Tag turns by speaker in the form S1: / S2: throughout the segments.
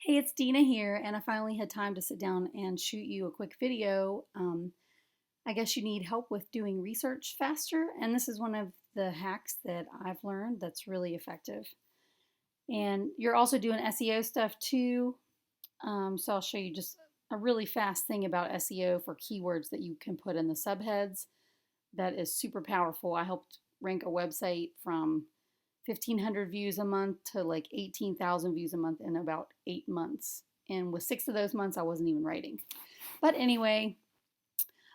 S1: Hey, it's Dina here, and I finally had time to sit down and shoot you a quick video. I guess you need help with doing research faster, and this is one of the hacks that I've learned that's really effective. And you're also doing SEO stuff too, so I'll show you just a really fast thing about SEO for keywords that you can put in the subheads that is super powerful. I helped rank a website from 1,500 views a month to like 18,000 views a month in about 8 months. And with 6 of those months, I wasn't even writing. But anyway,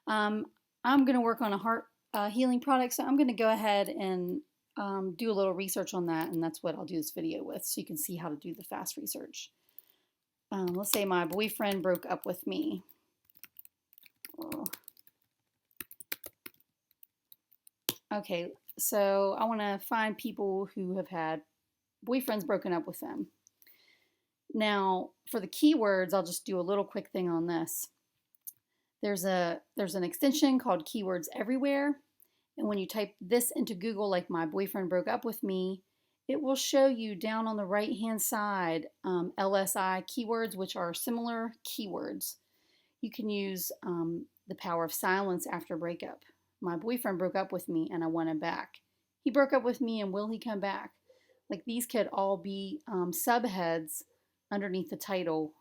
S1: I'm going to work on a heart healing product. So I'm going to go ahead and do a little research on that. And that's what I'll do this video with, so you can see how to do the fast research. Let's say my boyfriend broke up with me. Oh. Okay, so I want to find people who have had boyfriends broken up with them. Now, for the keywords, I'll just do a little quick thing on this. There's an extension called Keywords Everywhere, and when you type this into Google, like my boyfriend broke up with me, it will show you down on the right-hand side LSI keywords, which are similar keywords. You can use the power of silence after breakup. My boyfriend broke up with me and I want him back. He broke up with me and will he come back? Like, these could all be subheads underneath the title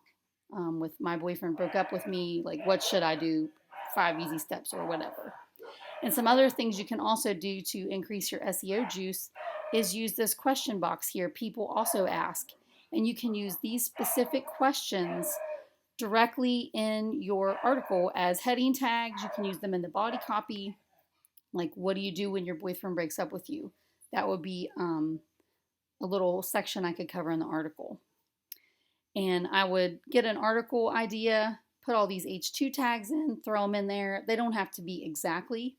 S1: with my boyfriend broke up with me, like what should I do, 5 easy steps or whatever. And some other things you can also do to increase your SEO juice is use this question box here. People also ask, and you can use these specific questions directly in your article as heading tags. You can use them in the body copy. Like, what do you do when your boyfriend breaks up with you? That would be a little section I could cover in the article. And I would get an article idea, put all these H2 tags in, throw them in there. They don't have to be exactly,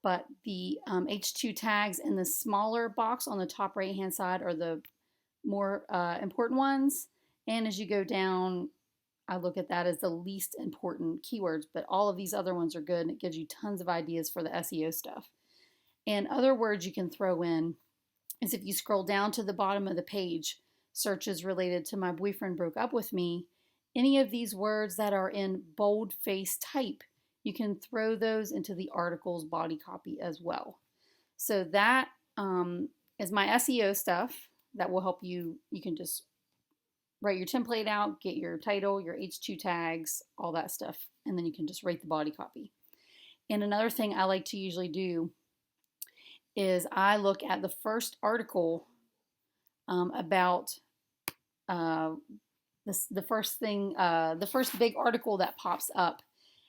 S1: but the H2 tags in the smaller box on the top right hand side are the more important ones. And as you go down, I look at that as the least important keywords, but all of these other ones are good, and it gives you tons of ideas for the SEO stuff. And other words you can throw in is, if you scroll down to the bottom of the page, searches related to my boyfriend broke up with me, any of these words that are in boldface type, you can throw those into the article's body copy as well. So that is my SEO stuff that will help you. You can just write your template out, get your title, your H2 tags, all that stuff, and then you can just write the body copy. And another thing I like to usually do is I look at the first article about the first big article that pops up,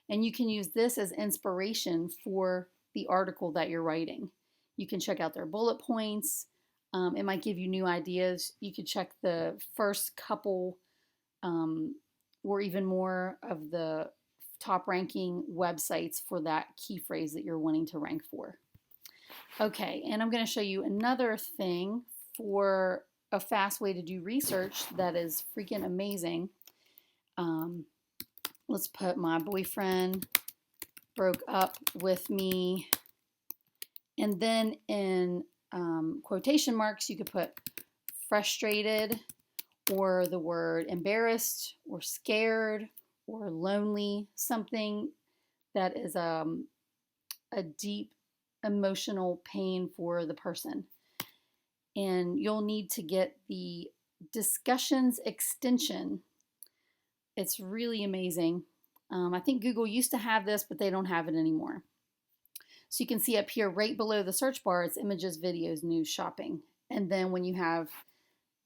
S1: and you can use this as inspiration for the article that you're writing. You can check out their bullet points. It might give you new ideas. You could check the first couple or even more of the top ranking websites for that key phrase that you're wanting to rank for. Okay, and I'm going to show you another thing for a fast way to do research that is freaking amazing. Let's put my boyfriend broke up with me, and then in quotation marks you could put frustrated, or the word embarrassed or scared or lonely, something that is a deep emotional pain for the person. And you'll need to get the discussions extension. It's really amazing. I think Google used to have this, but they don't have it anymore. So you can see up here right below the search bar, it's images, videos, news, shopping. And then when you have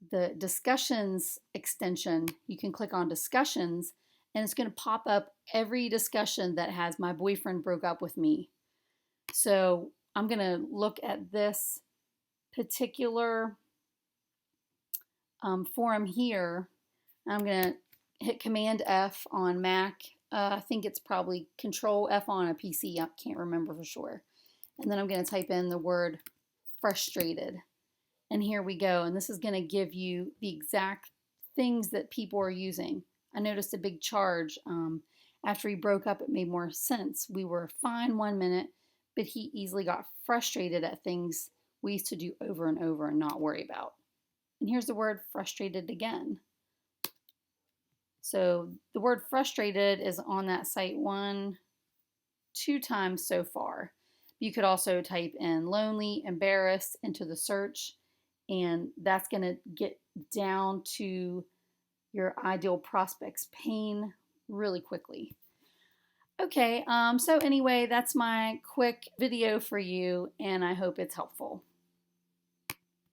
S1: the discussions extension, you can click on discussions, and it's going to pop up every discussion that has my boyfriend broke up with me. So I'm going to look at this particular forum here. I'm going to hit Command F on Mac. I think it's probably Control F on a PC. I can't remember for sure. And then I'm going to type in the word frustrated. And here we go. And this is going to give you the exact things that people are using. I noticed a big charge. After he broke up, it made more sense. We were fine 1 minute, but he easily got frustrated at things we used to do over and over and not worry about. And here's the word frustrated again. So the word frustrated is on that site 2 times so far. You could also type in lonely, embarrassed into the search, and that's going to get down to your ideal prospect's pain really quickly. Okay, so anyway, that's my quick video for you, and I hope it's helpful.